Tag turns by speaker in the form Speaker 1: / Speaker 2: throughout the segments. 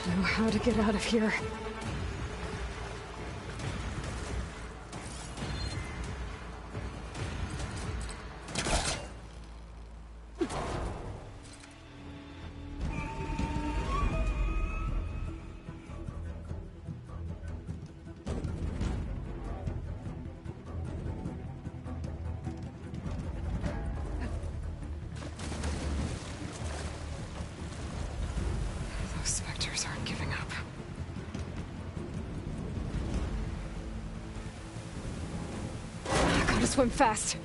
Speaker 1: Know how to get out of here. Swim fast.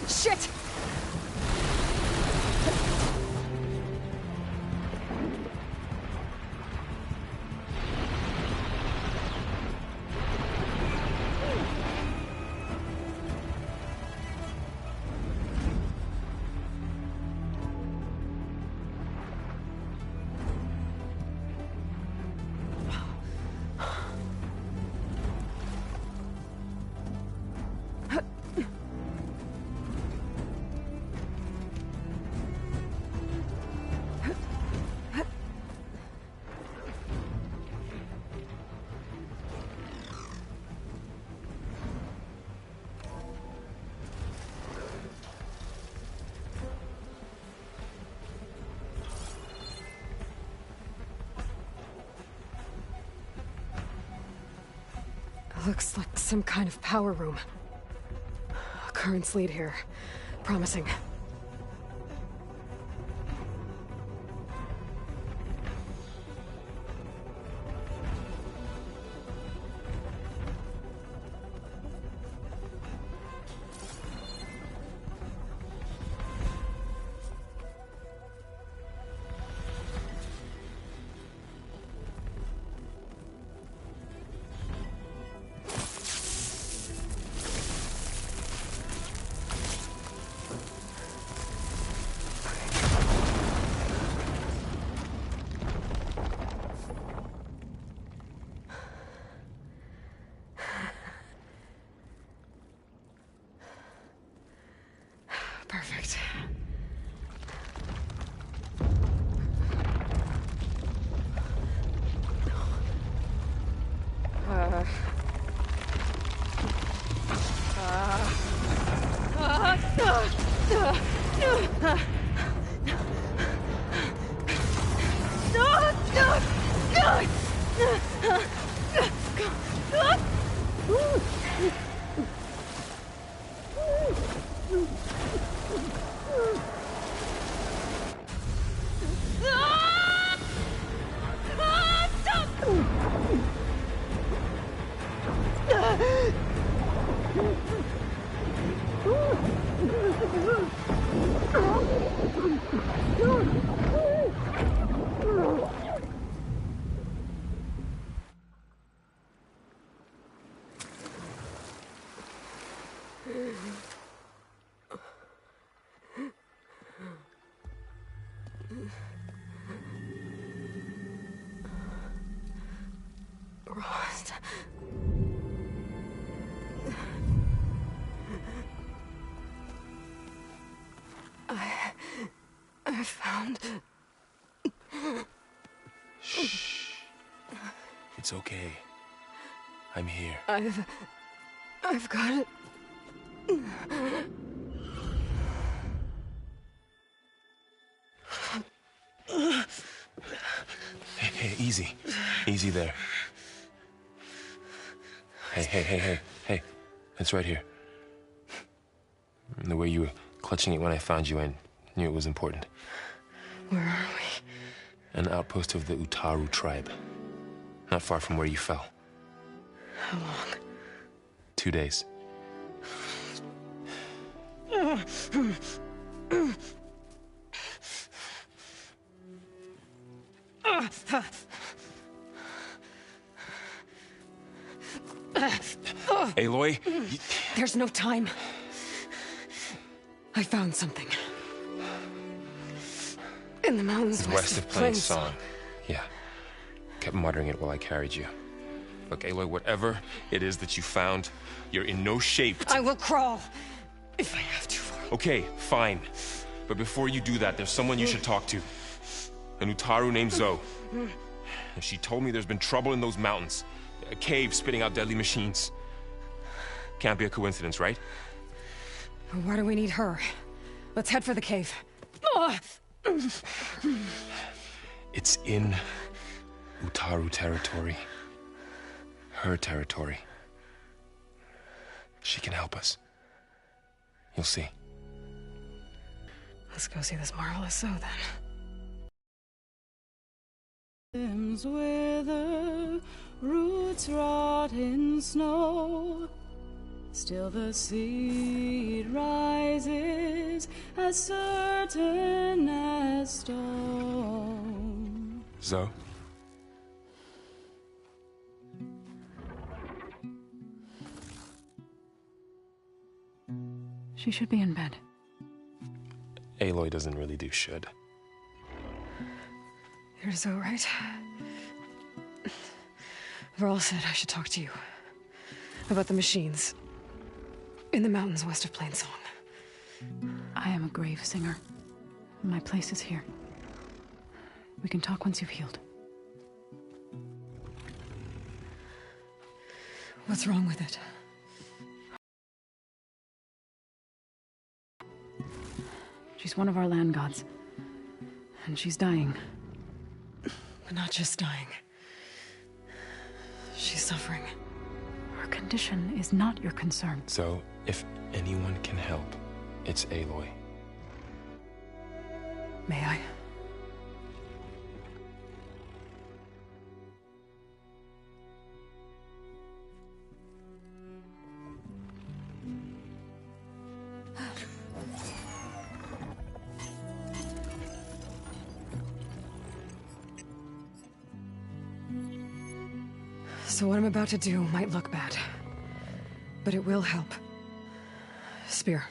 Speaker 1: Shit! Looks like some kind of power room. Currents lead here. Promising. Perfect. Rost. I found...
Speaker 2: Shh. It's okay. I'm here.
Speaker 1: I've got it.
Speaker 2: Hey, easy. Easy there. Hey. It's right here. The way you were clutching it when I found you, I knew it was important.
Speaker 1: Where are we?
Speaker 2: An outpost of the Utaru tribe. Not far from where you fell.
Speaker 1: How long?
Speaker 2: 2 days. Aloy?
Speaker 1: There's no time. I found something. In the mountains
Speaker 2: West of Plains Song. Yeah. Kept muttering it while I carried you. Look, Aloy, whatever it is that you found, you're in no shape to...
Speaker 1: I will crawl, if I have to.
Speaker 2: Okay, fine. But before you do that, there's someone you should talk to. An Utaru named Zoe. And she told me there's been trouble in those mountains. A cave spitting out deadly machines. Can't be a coincidence, right?
Speaker 1: Why do we need her? Let's head for the cave.
Speaker 2: It's in Utaru territory. Her territory. She can help us. You'll see.
Speaker 1: Let's go see this marvelous Zoe then.
Speaker 3: Limbs wither, roots rot in snow. Still the seed rises as certain as stone.
Speaker 2: Zoe?
Speaker 3: She should be in bed.
Speaker 2: Aloy doesn't really do should.
Speaker 1: You're Zoe, right? Varl said I should talk to you. About the machines. In the mountains west of Plains Song.
Speaker 3: I am a grave singer. My place is here. We can talk once you've healed.
Speaker 1: What's wrong with it?
Speaker 3: She's one of our land gods. And she's dying.
Speaker 1: But not just dying. She's suffering.
Speaker 3: Her condition is not your concern.
Speaker 2: So, if anyone can help, it's Aloy.
Speaker 1: May I? So what I'm about to do might look bad, but it will help. Spear.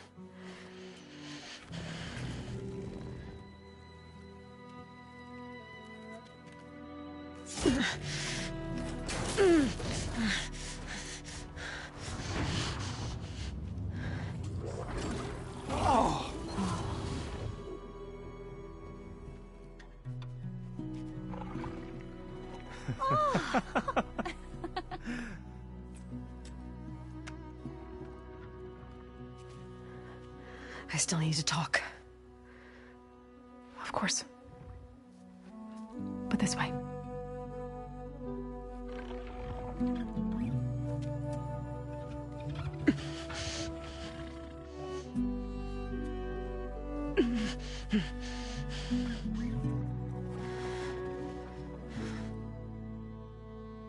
Speaker 1: I still need to talk.
Speaker 3: Of course. But this way.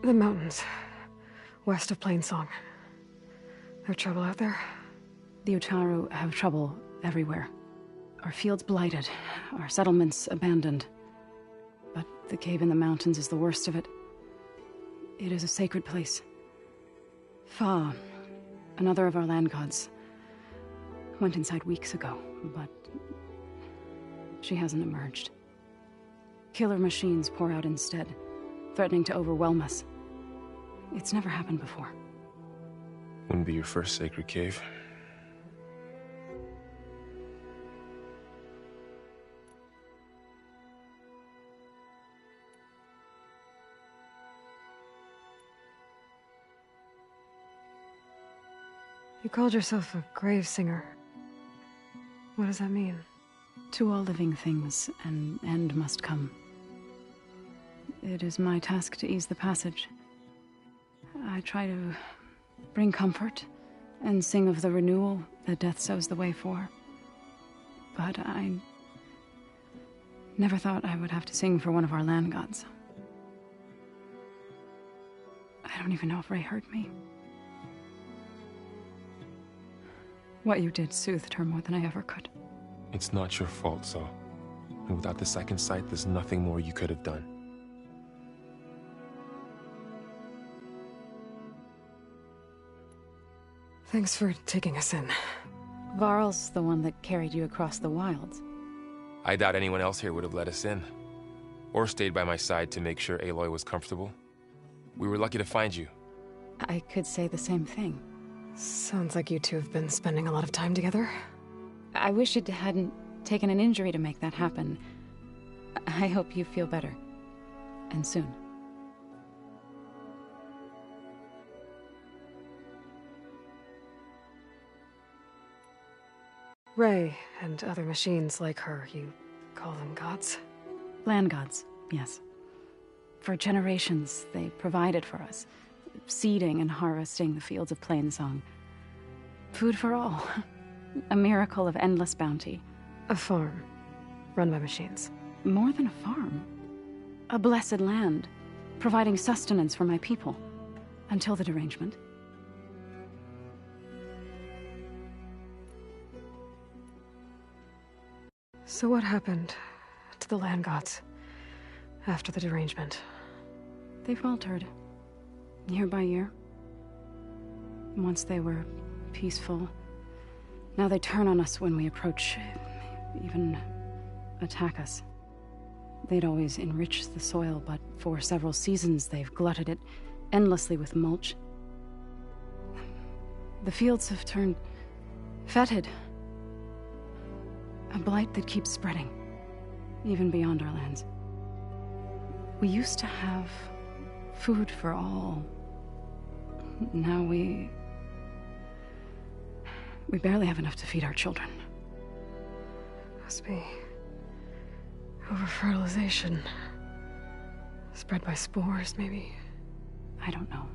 Speaker 1: The mountains. West of Plains Song. There trouble out there?
Speaker 3: The Utaru have trouble everywhere. Our fields blighted, our settlements abandoned. But the cave in the mountains is the worst of it. It is a sacred place. Fa, another of our land gods, went inside weeks ago, but she hasn't emerged. Killer machines pour out instead, threatening to overwhelm us. It's never happened before.
Speaker 2: Wouldn't be your first sacred cave.
Speaker 1: You called yourself a grave singer. What does that mean?
Speaker 3: To all living things, an end must come. It is my task to ease the passage. I try to bring comfort and sing of the renewal that death sows the way for. But I never thought I would have to sing for one of our land gods. I don't even know if Ray heard me. What you did soothed her more than I ever could.
Speaker 2: It's not your fault, Zoe. And without the second sight, there's nothing more you could have done.
Speaker 1: Thanks for taking us in.
Speaker 3: Varl's the one that carried you across the wilds.
Speaker 2: I doubt anyone else here would have let us in. Or stayed by my side to make sure Aloy was comfortable. We were lucky to find you.
Speaker 3: I could say the same thing.
Speaker 1: Sounds like you two have been spending a lot of time together.
Speaker 3: I wish it hadn't taken an injury to make that happen. I hope you feel better. And soon.
Speaker 1: Ray and other machines like her, you call them gods?
Speaker 3: Land gods, yes. For generations, they provided for us, seeding and harvesting the fields of Plainsong. Food for all. A miracle of endless bounty.
Speaker 1: A farm, run by machines.
Speaker 3: More than a farm. A blessed land, providing sustenance for my people. Until the derangement.
Speaker 1: So what happened to the land gods after the derangement?
Speaker 3: They faltered, year by year. Once they were peaceful, now they turn on us when we approach, even attack us. They'd always enriched the soil, but for several seasons they've glutted it endlessly with mulch. The fields have turned fetid. A blight that keeps spreading, even beyond our lands. We used to have food for all. Now we barely have enough to feed our children.
Speaker 1: Must be over-fertilization. Spread by spores, maybe?
Speaker 3: I don't know.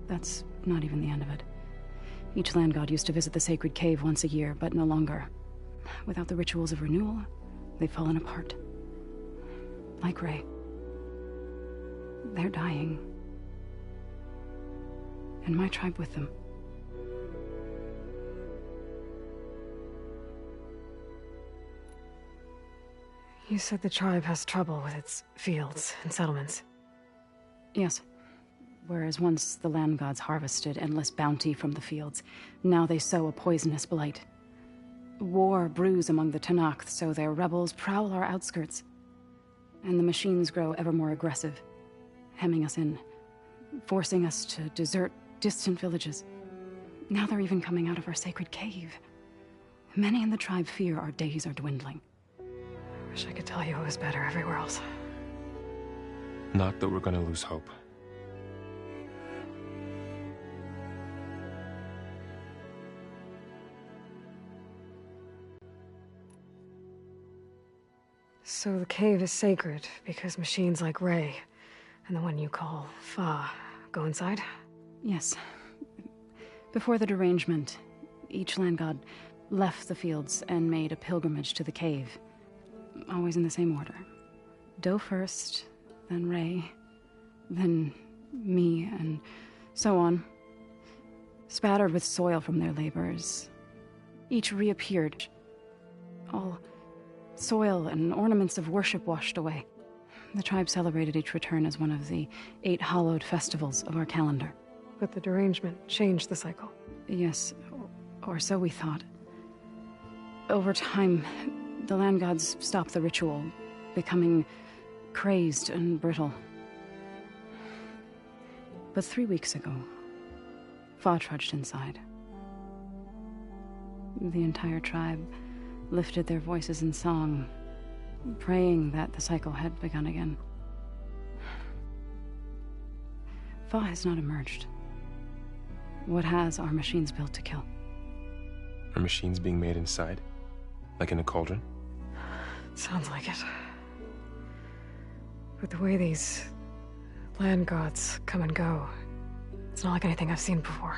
Speaker 3: That's not even the end of it. Each land god used to visit the sacred cave once a year, but no longer. Without the rituals of renewal, they've fallen apart. Like Ray. They're dying. And my tribe with them.
Speaker 1: You said the tribe has trouble with its fields and settlements.
Speaker 3: Yes. Whereas once the land gods harvested endless bounty from the fields, now they sow a poisonous blight. War brews among the Tenakth, so their rebels prowl our outskirts. And the machines grow ever more aggressive, hemming us in, forcing us to desert distant villages. Now they're even coming out of our sacred cave. Many in the tribe fear our days are dwindling.
Speaker 1: I wish I could tell you it was better everywhere else.
Speaker 2: Not that we're gonna lose hope.
Speaker 1: So the cave is sacred because machines like Ray and the one you call Fa go inside?
Speaker 3: Yes. Before the derangement, each land god left the fields and made a pilgrimage to the cave. Always in the same order. Do first, then Ray, then me, and so on. Spattered with soil from their labors. Each reappeared. All soil and ornaments of worship washed away. The tribe celebrated each return as one of the 8 hallowed festivals of our calendar.
Speaker 1: But the derangement changed the cycle.
Speaker 3: Yes, or so we thought. Over time, the land gods stopped the ritual, becoming crazed and brittle. But 3 weeks ago, Fa trudged inside. The entire tribe lifted their voices in song, praying that the cycle had begun again. Fa has not emerged. What has are machines built to kill?
Speaker 2: Are machines being made inside? Like in a cauldron?
Speaker 1: Sounds like it. But the way these land gods come and go, it's not like anything I've seen before.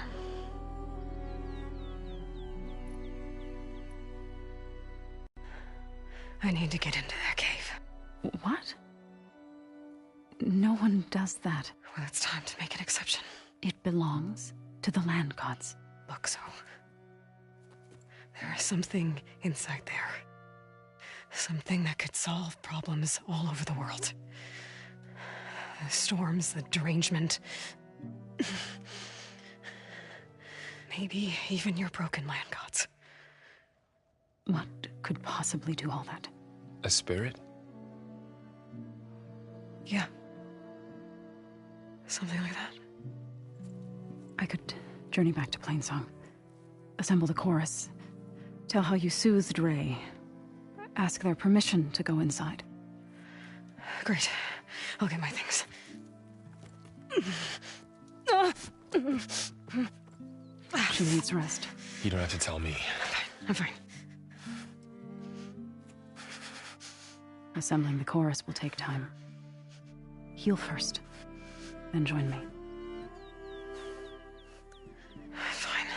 Speaker 1: I need to get into that cave.
Speaker 3: What? No one does that.
Speaker 1: Well, it's time to make an exception.
Speaker 3: It belongs to the land gods.
Speaker 1: Look, so there is something inside there. Something that could solve problems all over the world. The storms, the derangement. Maybe even your broken land gods.
Speaker 3: What could possibly do all that?
Speaker 2: A spirit?
Speaker 1: Yeah. Something like that.
Speaker 3: I could journey back to Plainsong, assemble the chorus, tell how you soothed Ray, ask their permission to go inside.
Speaker 1: Great. I'll get my things.
Speaker 3: She needs rest.
Speaker 2: You don't have to tell me.
Speaker 1: I'm fine.
Speaker 3: Assembling the chorus will take time. Heal first, then join me.
Speaker 1: Fine.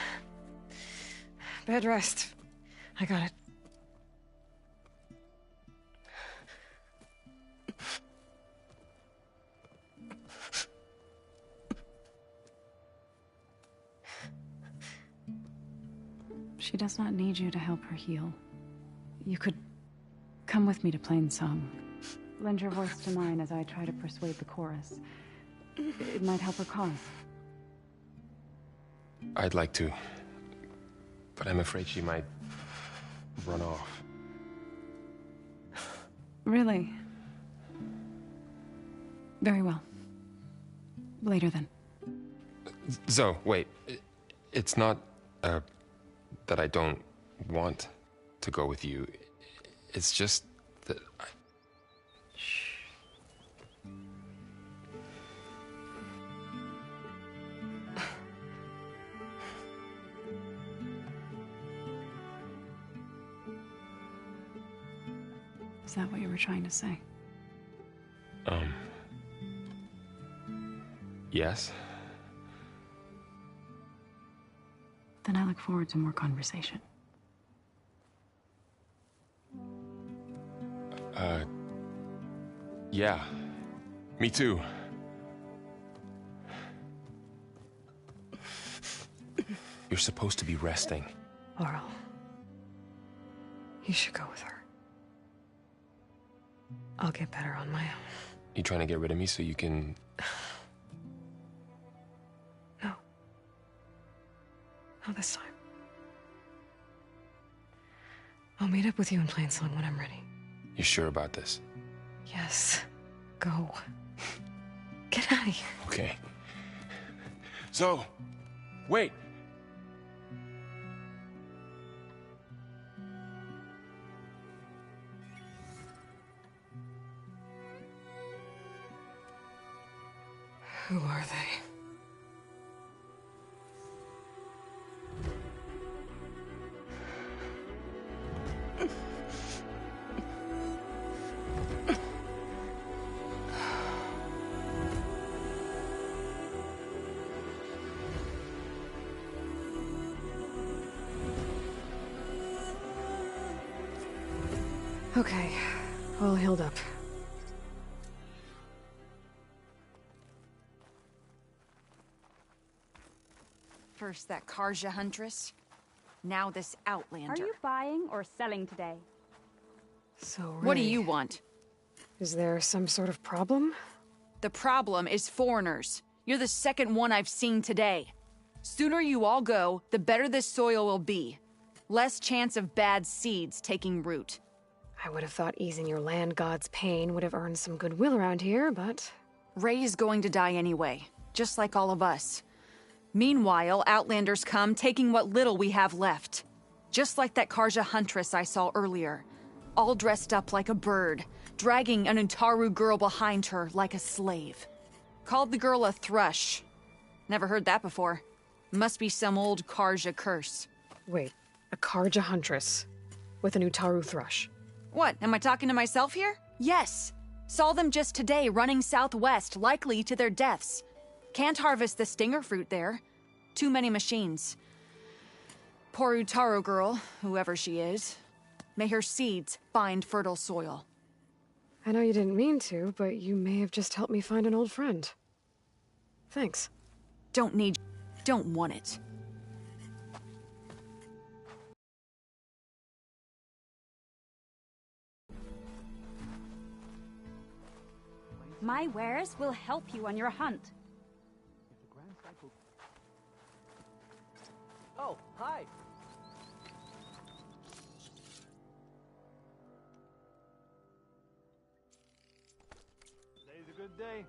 Speaker 1: Bed rest. I got it.
Speaker 3: She does not need you to help her heal. You could come with me to Plainsong. Lend your voice to mine as I try to persuade the chorus. It might help her cause.
Speaker 2: I'd like to, but I'm afraid she might run off.
Speaker 3: Really? Very well. Later then.
Speaker 2: Zoe, wait. It's not, that I don't want to go with you. It's just that I...
Speaker 3: Shh. Is that what you were trying to say?
Speaker 2: Yes?
Speaker 3: Then I look forward to more conversation.
Speaker 2: Yeah. Me too. You're supposed to be resting.
Speaker 1: Laurel. You should go with her. I'll get better on my own.
Speaker 2: You trying to get rid of me so you can...
Speaker 1: No. Not this time. I'll meet up with you in Plainsong when I'm ready.
Speaker 2: You sure about this?
Speaker 1: Yes. Go. Get out of here.
Speaker 2: Okay. So, wait.
Speaker 1: Who are they? Okay, all healed up.
Speaker 4: First that Karja Huntress, now this Outlander.
Speaker 5: Are you buying or selling today?
Speaker 1: So,
Speaker 4: What do
Speaker 1: Ray,
Speaker 4: you want?
Speaker 1: Is there some sort of problem?
Speaker 4: The problem is foreigners. You're the second one I've seen today. Sooner you all go, the better this soil will be. Less chance of bad seeds taking root.
Speaker 1: I would have thought easing your land god's pain would have earned some goodwill around here, but...
Speaker 4: Ray is going to die anyway, just like all of us. Meanwhile, Outlanders come, taking what little we have left. Just like that Karja Huntress I saw earlier. All dressed up like a bird, dragging an Utaru girl behind her like a slave. Called the girl a thrush. Never heard that before. Must be some old Karja curse.
Speaker 1: Wait, a Karja Huntress with an Utaru thrush.
Speaker 4: What, am I talking to myself here? Yes. Saw them just today running southwest, likely to their deaths. Can't harvest the stinger fruit there. Too many machines. Poor Utaru girl, whoever she is. May her seeds find fertile soil.
Speaker 1: I know you didn't mean to, but you may have just helped me find an old friend. Thanks.
Speaker 4: Don't want it.
Speaker 5: My wares will help you on your hunt.
Speaker 6: Oh, hi. Today's a good day.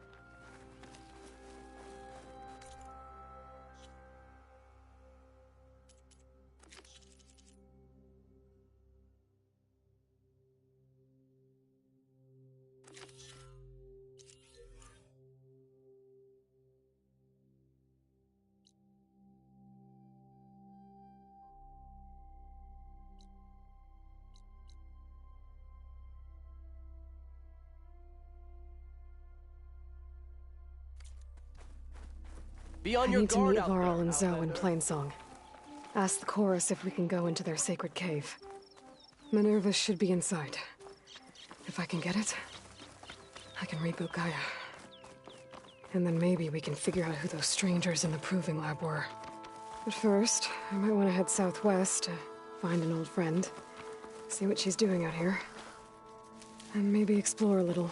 Speaker 6: Be on
Speaker 1: I
Speaker 6: your
Speaker 1: need to
Speaker 6: guard
Speaker 1: meet
Speaker 6: out
Speaker 1: Varl
Speaker 6: there,
Speaker 1: and Zoe in
Speaker 6: Outlander.
Speaker 1: Plainsong. Ask the chorus if we can go into their sacred cave. Minerva should be inside. If I can get it, I can reboot Gaia. And then maybe we can figure out who those strangers in the proving lab were. But first, I might want to head southwest to find an old friend. See what she's doing out here. And maybe explore a little.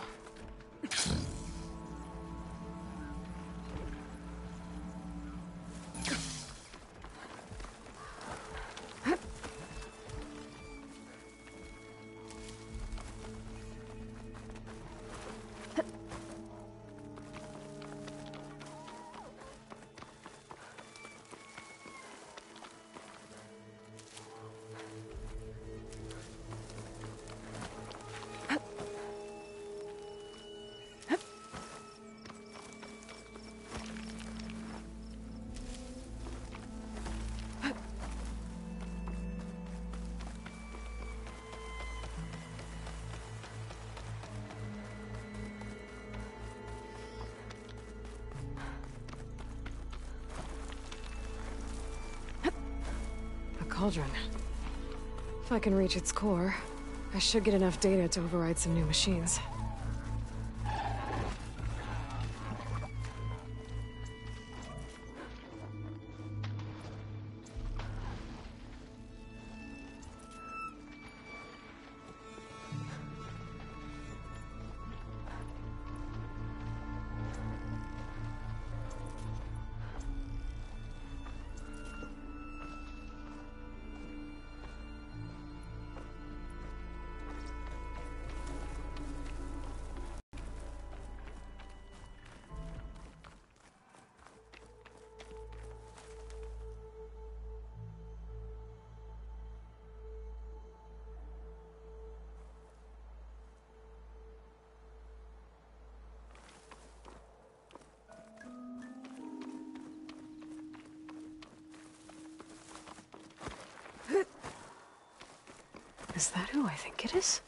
Speaker 1: Cauldron. If I can reach its core, I should get enough data to override some new machines. Is that who I think it is?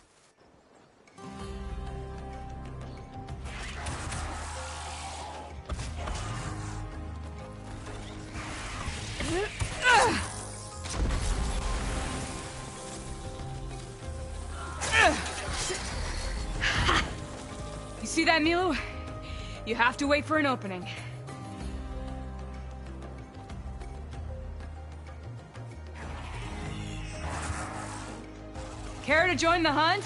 Speaker 7: You see that, Milu? You have to wait for an opening. Care to join the hunt?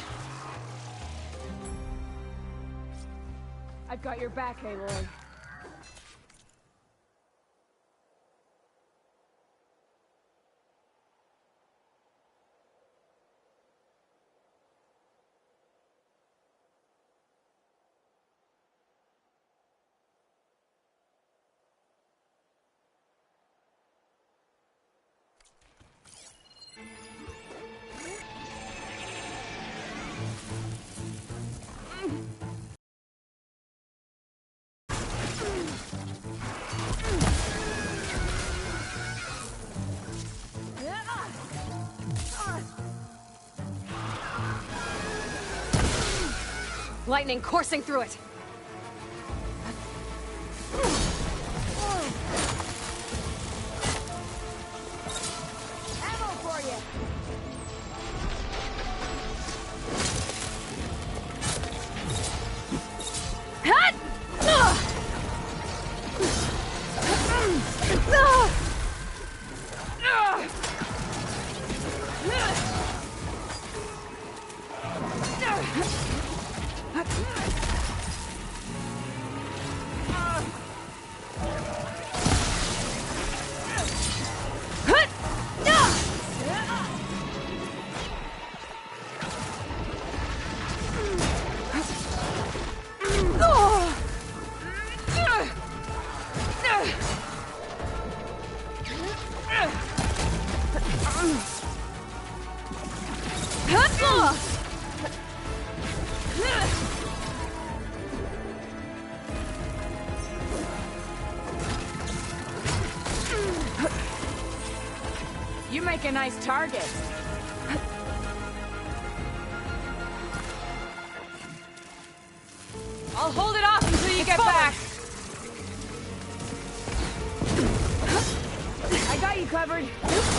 Speaker 7: I've got your back, Aloy.
Speaker 1: Lightning coursing through it!
Speaker 5: Ammo for you!
Speaker 7: nice target.
Speaker 4: I'll hold it off until you get back.
Speaker 7: I got you covered.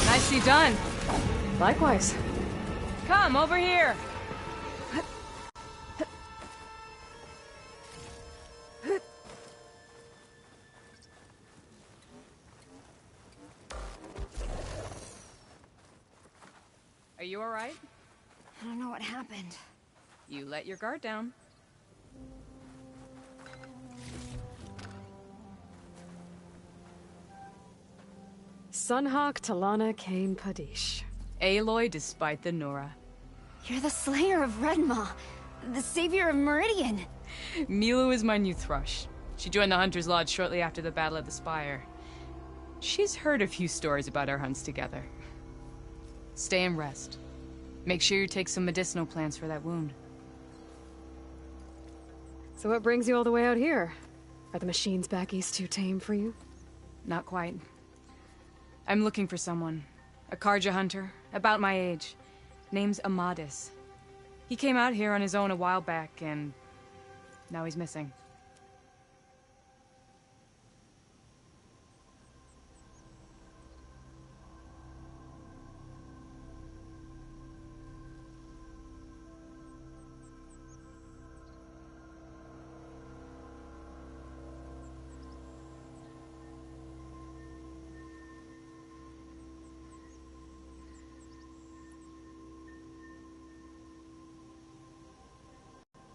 Speaker 4: Nicely done.
Speaker 1: Likewise.
Speaker 4: Come over here. Are you all right?
Speaker 5: I don't know what happened.
Speaker 4: You let your guard down.
Speaker 1: Sunhawk Talana Kane Padish.
Speaker 4: Aloy despite the Nora.
Speaker 5: You're the slayer of Redmaw, the savior of Meridian.
Speaker 4: Milu is my new thrush. She joined the Hunter's Lodge shortly after the Battle of the Spire. She's heard a few stories about our hunts together. Stay and rest. Make sure you take some medicinal plants for that wound.
Speaker 1: So what brings you all the way out here? Are the machines back east too tame for you?
Speaker 4: Not quite. I'm looking for someone. A Karja hunter, about my age. Name's Amadis. He came out here on his own a while back, and now he's missing.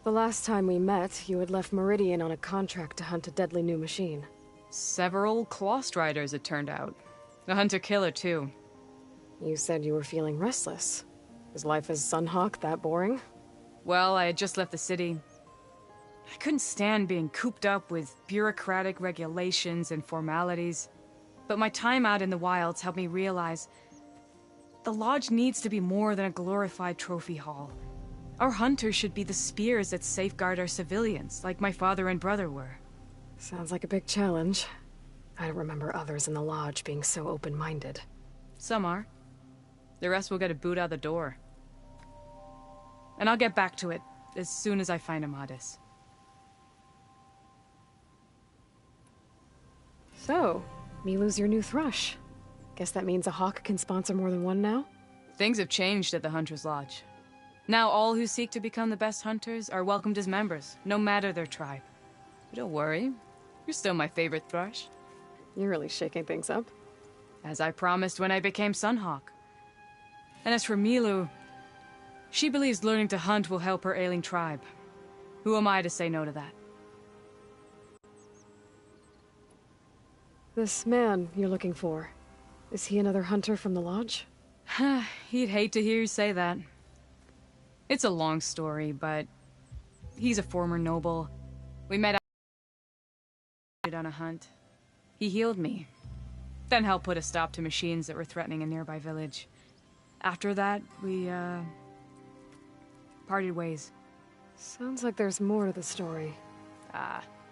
Speaker 1: The last time we met, you had left Meridian on a contract to hunt a deadly new machine.
Speaker 4: Several Clost Riders, it turned out. A hunter-killer, too.
Speaker 1: You said you were feeling restless. Is life as Sunhawk that boring?
Speaker 4: Well, I had just left the city. I couldn't stand being cooped up with bureaucratic regulations and formalities. But my time out in the wilds helped me realize the Lodge needs to be more than a glorified trophy hall. Our hunters should be the spears that safeguard our civilians, like my father and brother were.
Speaker 1: Sounds like a big challenge. I don't remember others in the Lodge being so open-minded.
Speaker 4: Some are. The rest will get a boot out the door. And I'll get back to it as soon as I find Amadis.
Speaker 1: So, Milu's your new thrush. Guess that means a hawk can sponsor more than one now?
Speaker 4: Things have changed at the Hunter's Lodge. Now all who seek to become the best hunters are welcomed as members, no matter their tribe. But don't worry, you're still my favorite thrush.
Speaker 1: You're really shaking things up.
Speaker 4: As I promised when I became Sunhawk. And as for Milu, she believes learning to hunt will help her ailing tribe. Who am I to say no to that?
Speaker 1: This man you're looking for, is he another hunter from the Lodge?
Speaker 4: He'd hate to hear you say that. It's a long story, but he's a former noble. We met on a hunt. He healed me, then helped put a stop to machines that were threatening a nearby village. After that, we, parted ways.
Speaker 1: Sounds like there's more to the story.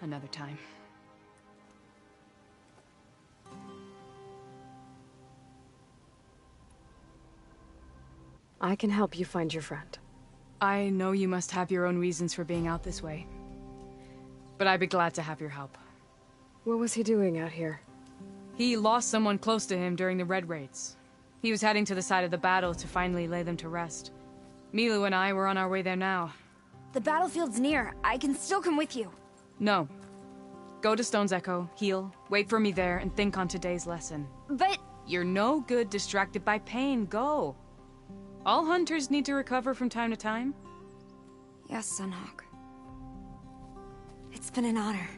Speaker 4: Another time.
Speaker 1: I can help you find your friend.
Speaker 4: I know you must have your own reasons for being out this way. But I'd be glad to have your help.
Speaker 1: What was he doing out here?
Speaker 4: He lost someone close to him during the Red Raids. He was heading to the side of the battle to finally lay them to rest. Milu and I were on our way there now.
Speaker 5: The battlefield's near. I can still come with you.
Speaker 4: No. Go to Stone's Echo, heal, wait for me there, and think on today's lesson.
Speaker 5: But...
Speaker 4: You're no good distracted by pain. Go. All hunters need to recover from time to time.
Speaker 5: Yes, Sunhawk. It's been an honor.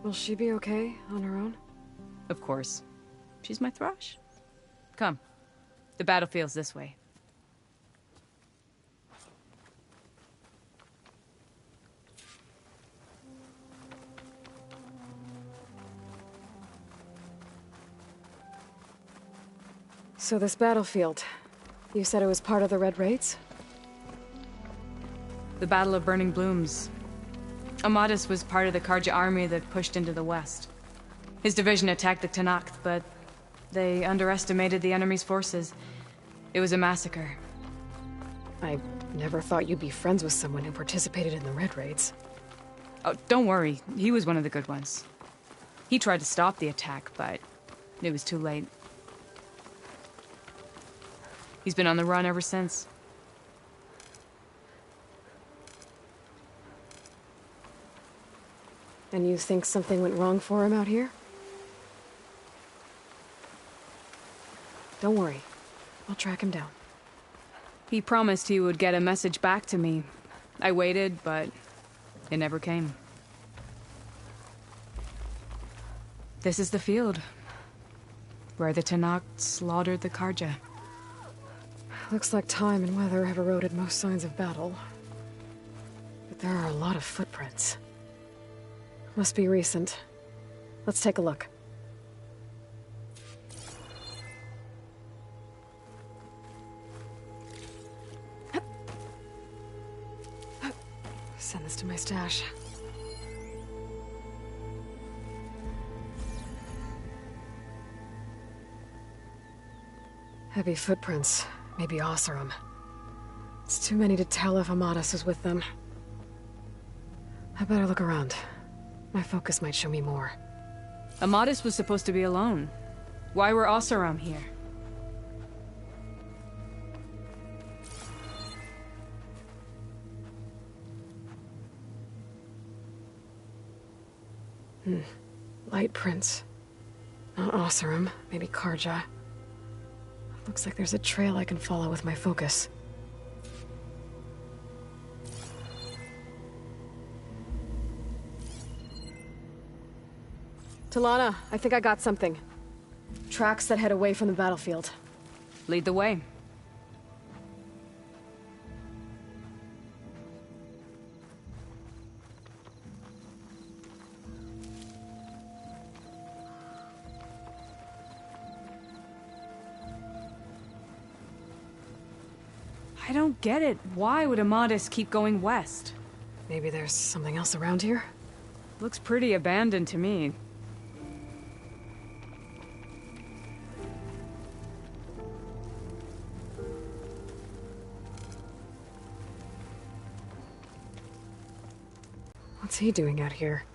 Speaker 1: Will she be okay on her own?
Speaker 4: Of course. She's my thrush. Come. The battlefield's this way.
Speaker 1: So this battlefield, you said it was part of the Red Raids?
Speaker 4: The Battle of Burning Blooms. Amadis was part of the Karja army that pushed into the west. His division attacked the Tenakth, but
Speaker 3: They underestimated the enemy's forces. It was a massacre.
Speaker 1: I never thought you'd be friends with someone who participated in the Red Raids.
Speaker 3: Oh, don't worry. He was one of the good ones. He tried to stop the attack, but it was too late. He's been on the run ever since.
Speaker 1: And you think something went wrong for him out here? Don't worry. I'll track him down.
Speaker 3: He promised he would get a message back to me. I waited, but it never came. This is the field, where the Tenakth slaughtered the Karja.
Speaker 1: Looks like time and weather have eroded most signs of battle. But there are a lot of footprints. Must be recent. Let's take a look. Send this to my stash. Heavy footprints. Maybe Oseram. It's too many to tell if Amadis is with them. I better look around. My focus might show me more.
Speaker 3: Amadis was supposed to be alone. Why were Oseram here?
Speaker 1: Light prints. Not Oseram, maybe Karja. Looks like there's a trail I can follow with my focus. Talana, I think I got something. Tracks that head away from the battlefield.
Speaker 3: Lead the way. I don't get it. Why would Amadis keep going west?
Speaker 1: Maybe there's something else around here?
Speaker 3: Looks pretty abandoned to me.
Speaker 1: What's he doing out here?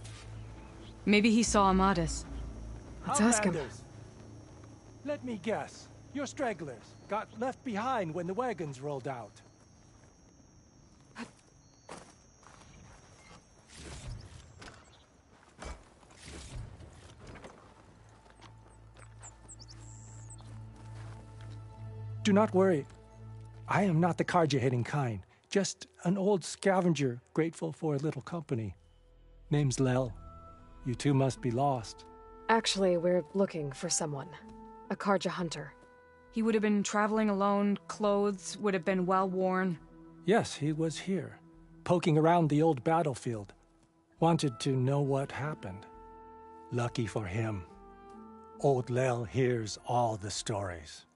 Speaker 3: Maybe he saw Amadis.
Speaker 1: Let's ask him.
Speaker 6: Outlanders. Let me guess. You're stragglers. Got left behind when the wagons rolled out. Do not worry. I am not the Karja-hating kind. Just an old scavenger grateful for a little company. Name's Lel. You two must be lost.
Speaker 1: Actually, we're looking for someone. A Karja hunter.
Speaker 3: He would have been traveling alone, clothes would have been well worn.
Speaker 6: Yes, he was here, poking around the old battlefield. Wanted to know what happened. Lucky for him, old Lel hears all the stories.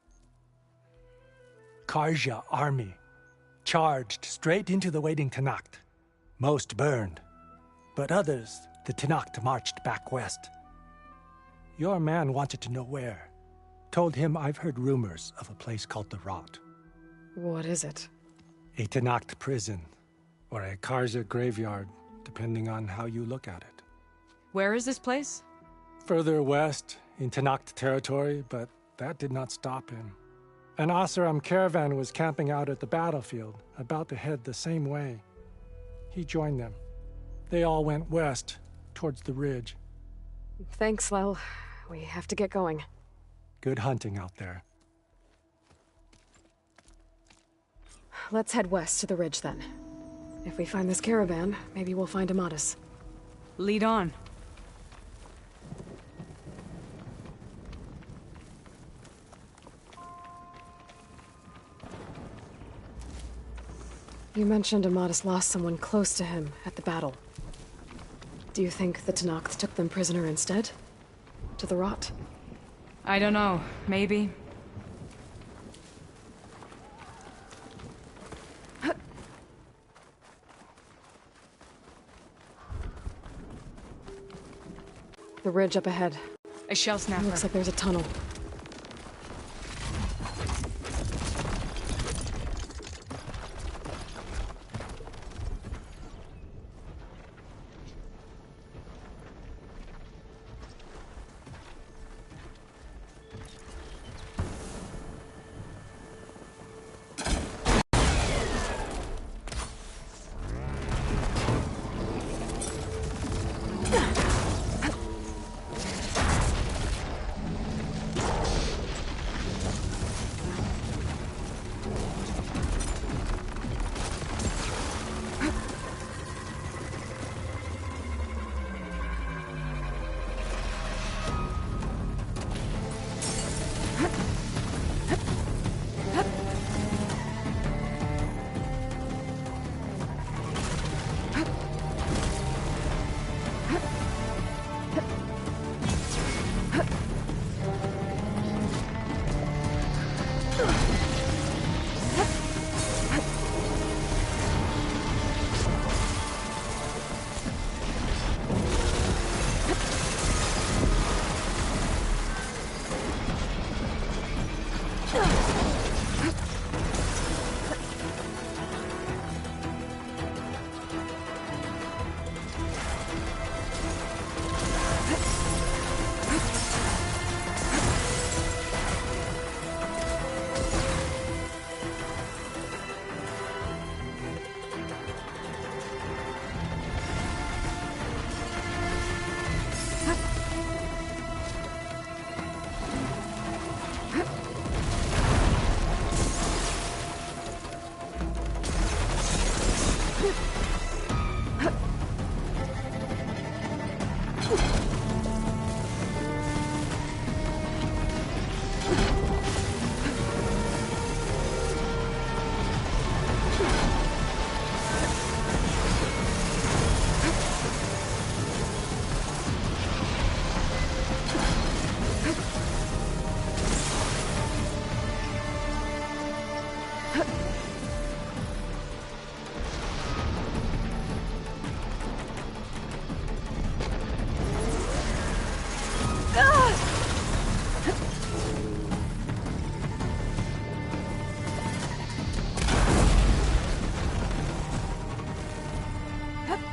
Speaker 6: Karja army charged straight into the waiting Tenakth. Most burned, but others the Tenakth marched back west. Your man wanted to know where. Told him I've heard rumors of a place called the Rot.
Speaker 1: What is it?
Speaker 6: A Tenakth prison, or a Karja graveyard, depending on how you look at it.
Speaker 3: Where is this place?
Speaker 6: Further west, in Tenakth territory, but that did not stop him. An Oseram caravan was camping out at the battlefield, about to head the same way. He joined them. They all went west, towards the ridge.
Speaker 1: Thanks, Lel. We have to get going.
Speaker 6: Good hunting out there.
Speaker 1: Let's head west to the ridge then. If we find this caravan, maybe we'll find Amadis.
Speaker 3: Lead on.
Speaker 1: You mentioned Amadis lost someone close to him at the battle. Do you think the Tenakth took them prisoner instead? To the Rot?
Speaker 3: I don't know. Maybe.
Speaker 1: The ridge up ahead.
Speaker 3: A shell snapper.
Speaker 1: Looks like there's a tunnel.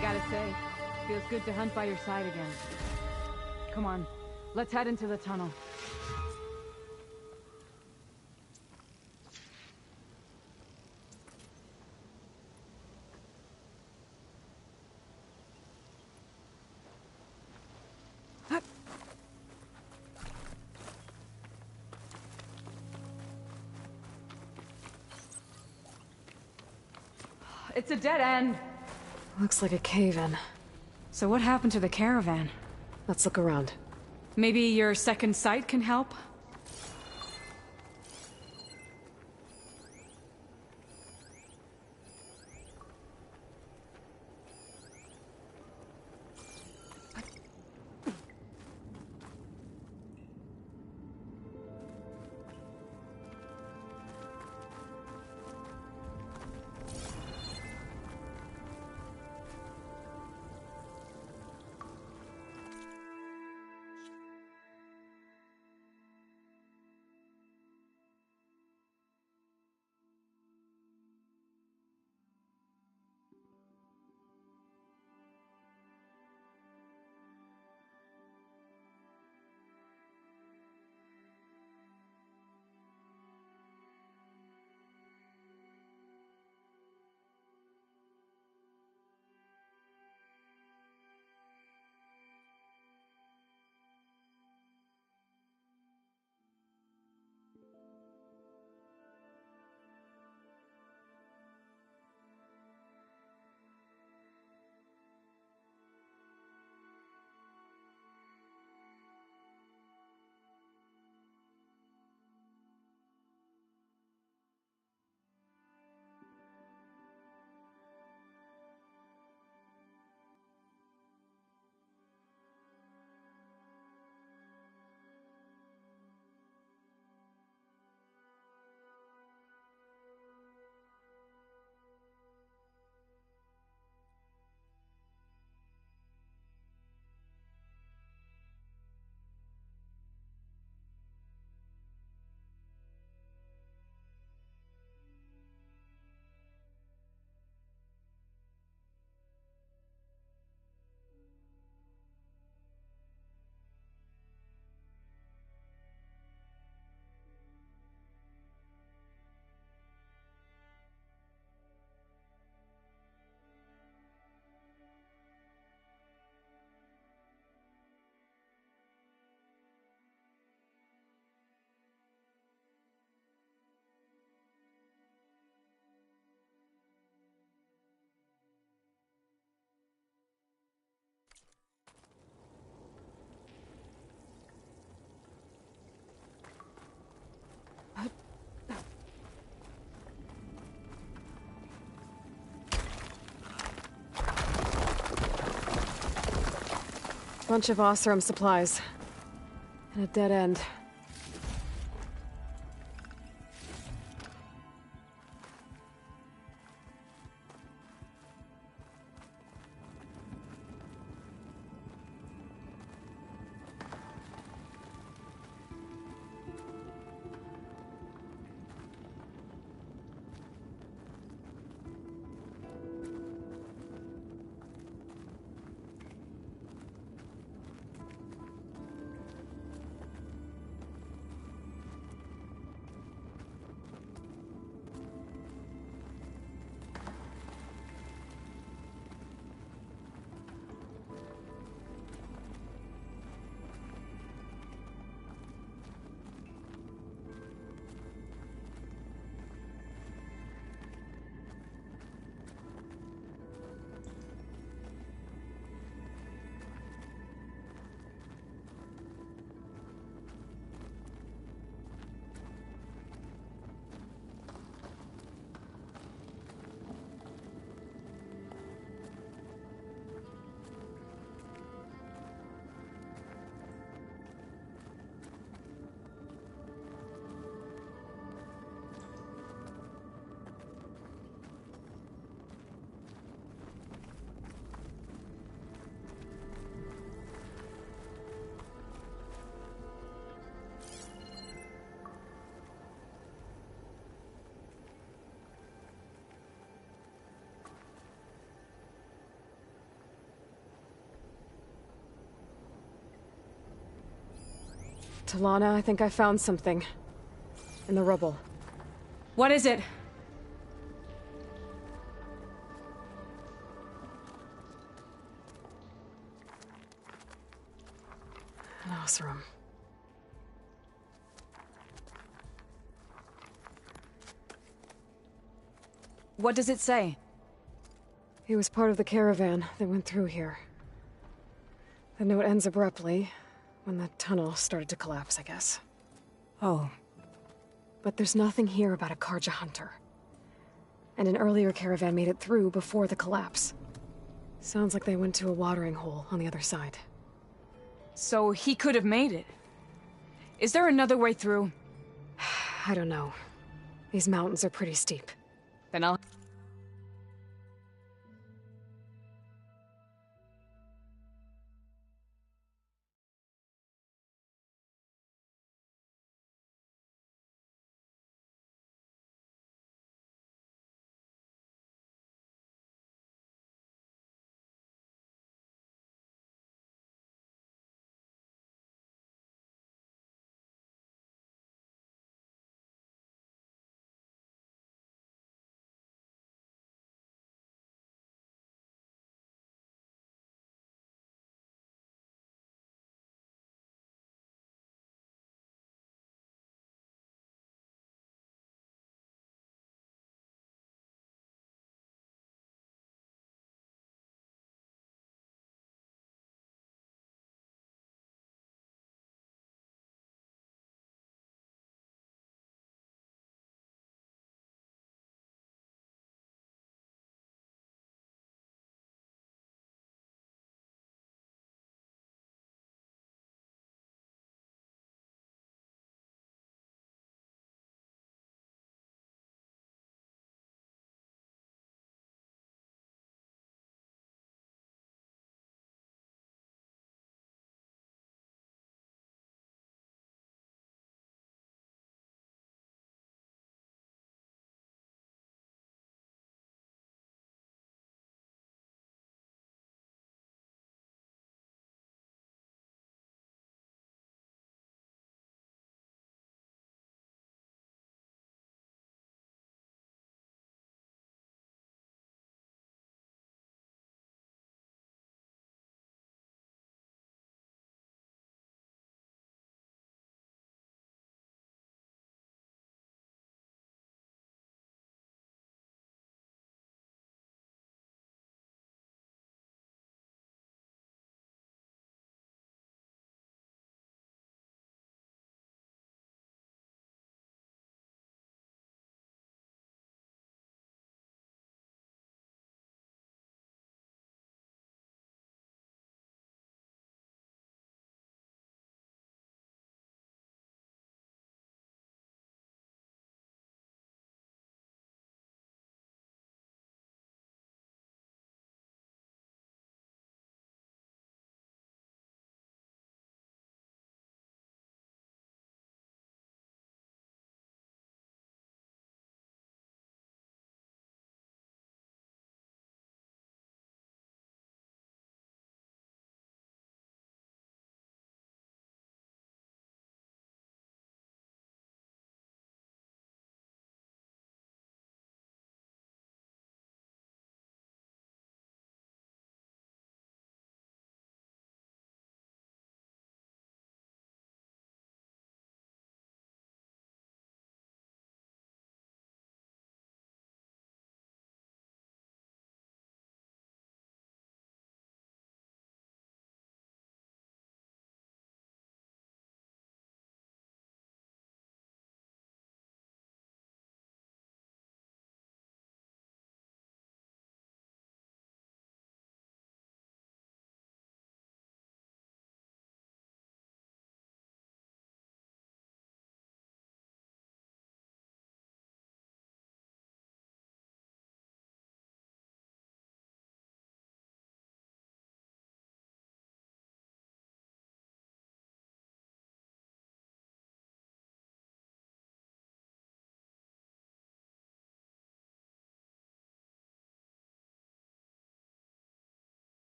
Speaker 7: Gotta say, feels good to hunt by your side again. Come on, let's head into the tunnel. It's a dead end.
Speaker 1: Looks like a cave-in.
Speaker 3: So what happened to the caravan?
Speaker 1: Let's look around.
Speaker 3: Maybe your second sight can help?
Speaker 1: Bunch of Oseram supplies. And a dead end. Talana, I think I found something. In the rubble.
Speaker 7: What is it?
Speaker 1: An Oseram.
Speaker 7: What does it say?
Speaker 1: He was part of the caravan that went through here. The note ends abruptly, when the tunnel started to collapse, I guess.
Speaker 3: Oh,
Speaker 1: But there's nothing here about a Karja hunter. And an earlier caravan made it through before the collapse. Sounds like they went to a watering hole on the other side.
Speaker 7: So he could have made it. Is there another way through?
Speaker 1: I don't know. These mountains are pretty steep.
Speaker 7: Then I'll...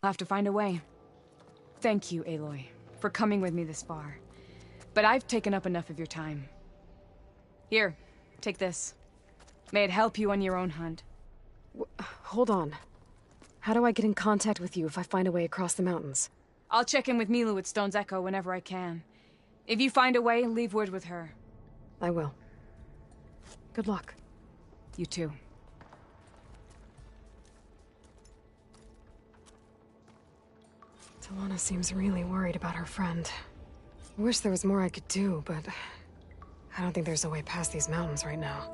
Speaker 7: I'll have to find a way. Thank you, Aloy, for coming with me this far. But I've taken up enough of your time. Here, take this. May it help you on your own hunt.
Speaker 1: Hold on. How do I get in contact with you if I find a way across the mountains?
Speaker 7: I'll check in with Milu at Stone's Echo whenever I can. If you find a way, leave word with her.
Speaker 1: I will. Good luck.
Speaker 7: You too.
Speaker 1: Talana seems really worried about her friend. I wish there was more I could do, but I don't think there's a way past these mountains right now.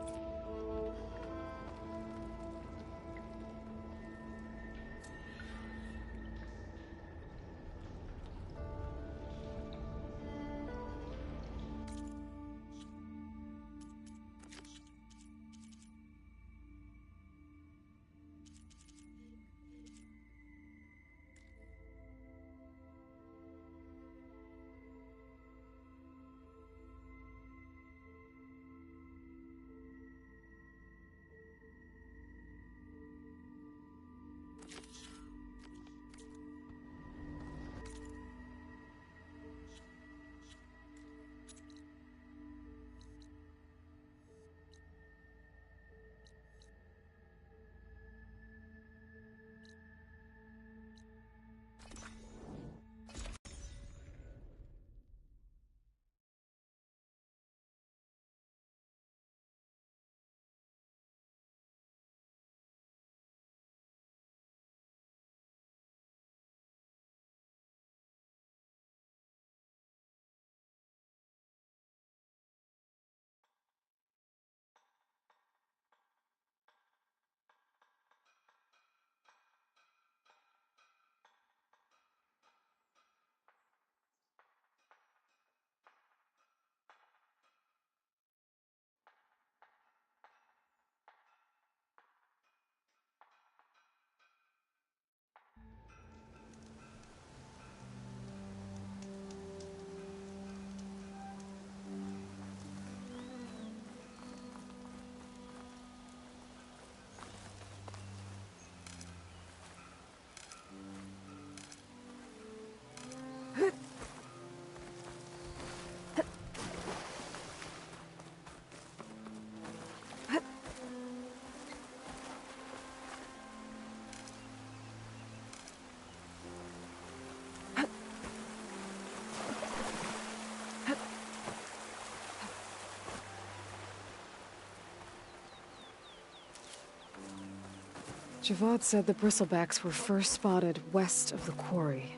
Speaker 1: Javad said the bristlebacks were first spotted west of the quarry.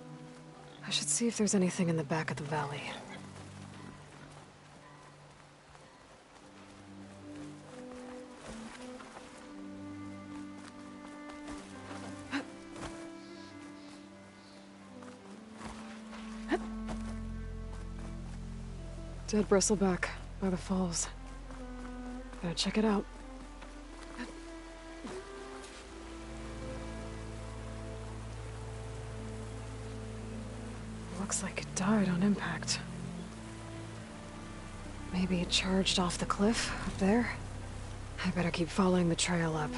Speaker 1: I should see if there's anything in the back of the valley. Dead bristleback by the falls. Better check it out. Looks like it died on impact. Maybe it charged off the cliff up there? I better keep following the trail up.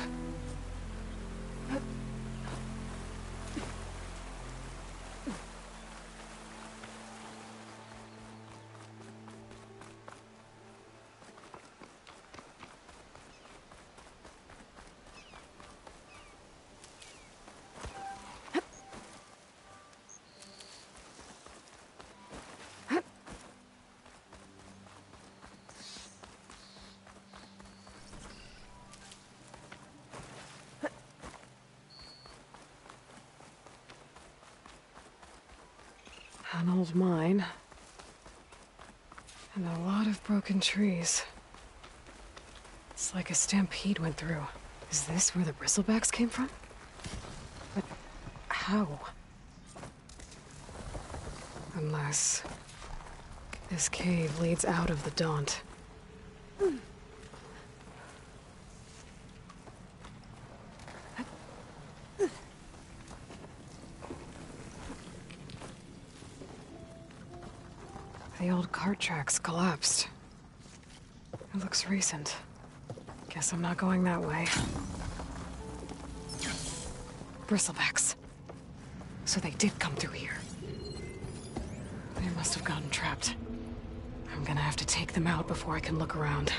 Speaker 1: An old mine. And a lot of broken trees. It's like a stampede went through. Is this where the bristlebacks came from? But how? Unless this cave leads out of the Daunt. The old cart tracks collapsed. It looks recent. Guess I'm not going that way. Bristlebacks. So they did come through here. They must have gotten trapped. I'm gonna have to take them out before I can look around.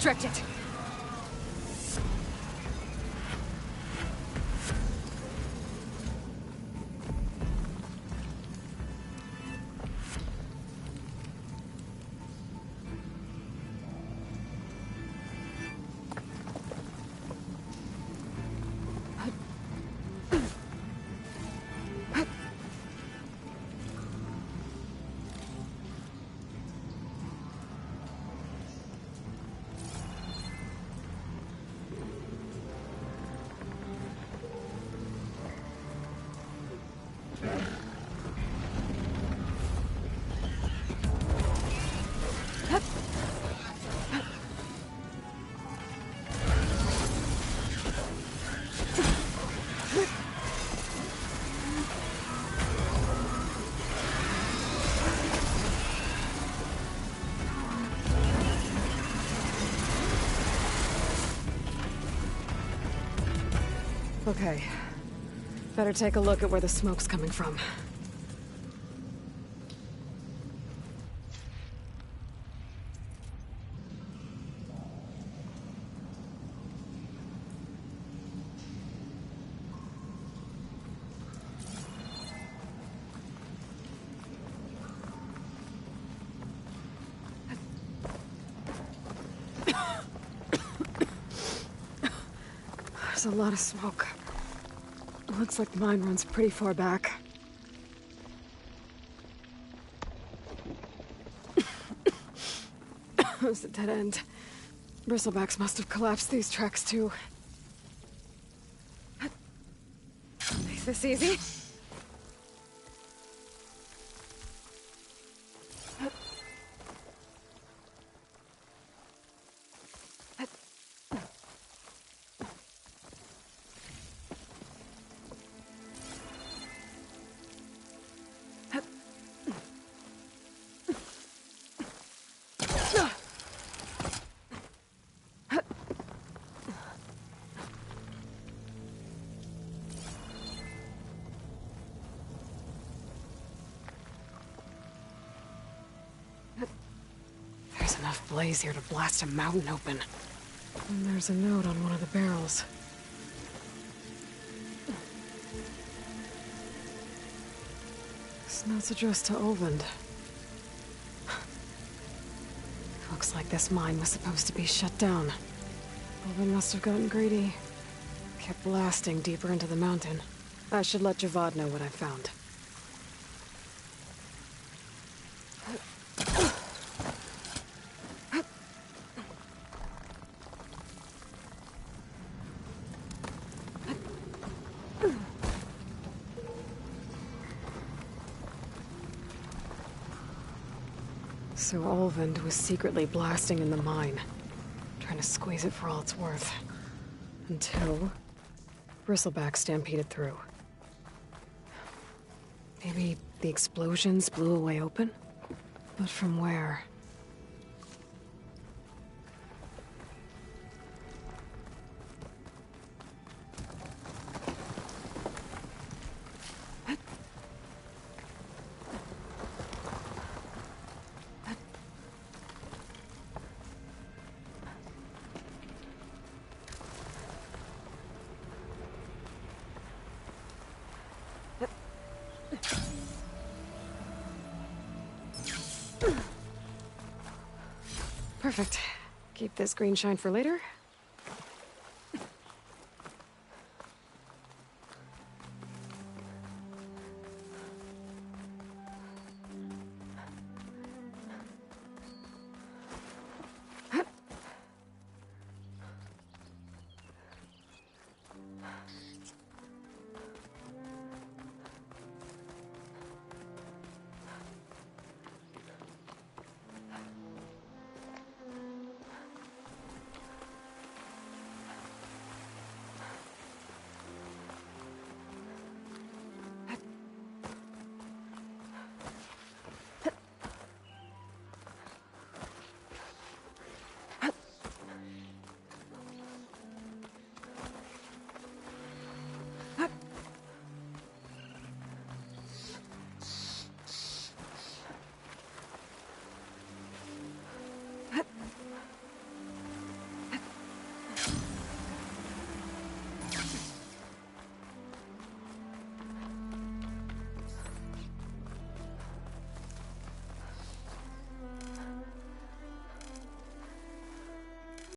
Speaker 7: Stretch it.
Speaker 1: Okay. Better take a look at where the smoke's coming from. There's a lot of smoke. Looks like the mine runs pretty far back. It's a dead end. Bristlebacks must have collapsed these tracks too. Is this easy? There's enough blaze here to blast a mountain open. And there's a note on one of the barrels. This note's addressed to Olvend. Looks like this mine was supposed to be shut down. Olvend must have gotten greedy. Kept blasting deeper into the mountain. I should let Javad know what I found. So Olvend was secretly blasting in the mine, trying to squeeze it for all it's worth. Until Bristleback stampeded through. Maybe the explosions blew a way open? But from where? Perfect. Keep this green shine for later.